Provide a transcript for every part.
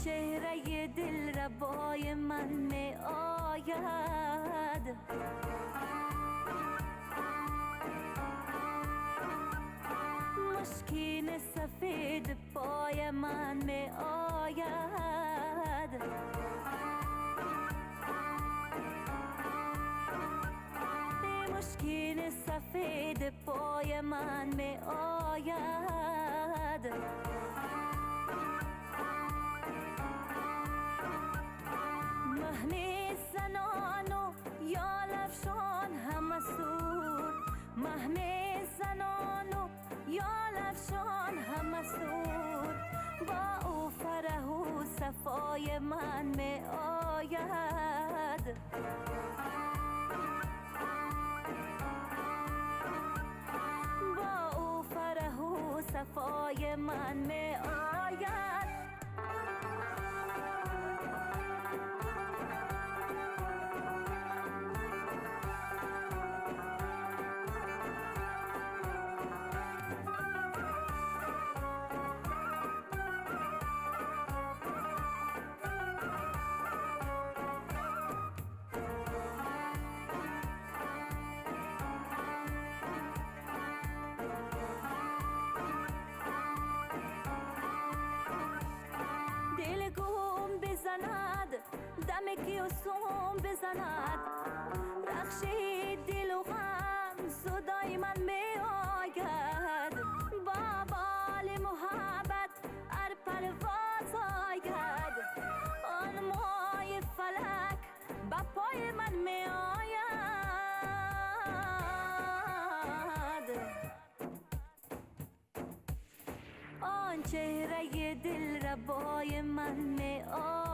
چهره دل ربای من می آید، مشکین سفید پای من می آید، مشکین سفید پای من می آید. مهمی زنان و یا لفشان همه سور، مهمی زنان و یا لفشان همه سور، با او فرح و صفای من می آید. با او فرح و صفای من می آید. دمی که سوم بزند، رخش دل و غم صدای من می آید. با بال محبت ار پرواز آید، آن مای فلک با پای من می آید. آن چهره دل ربای من می آید،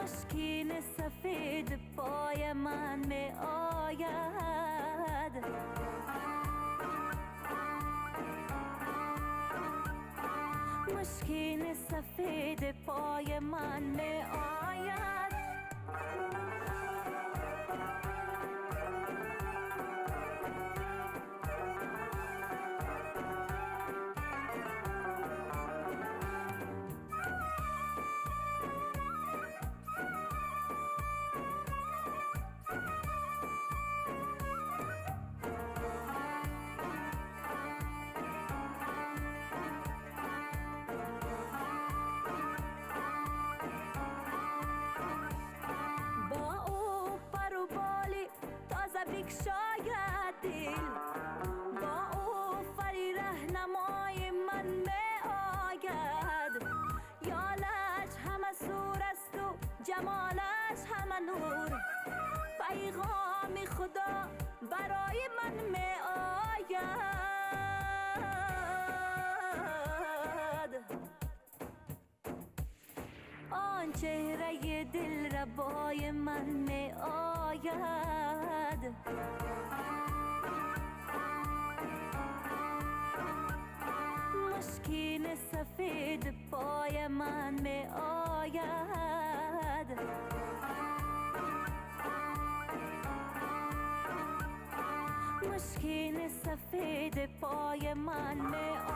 مشکین سفید پای من می آید. مشکین سفید پای من می آید. بکشاید دل، با او فری رهنمای من می آید. یالش همه سور است و جمالش همه نور، پیغام خدا برای من می آید. آن چهره دل ربای من می آید، مشکین سفید پای من می آید. مشکین سفید پای من می آید.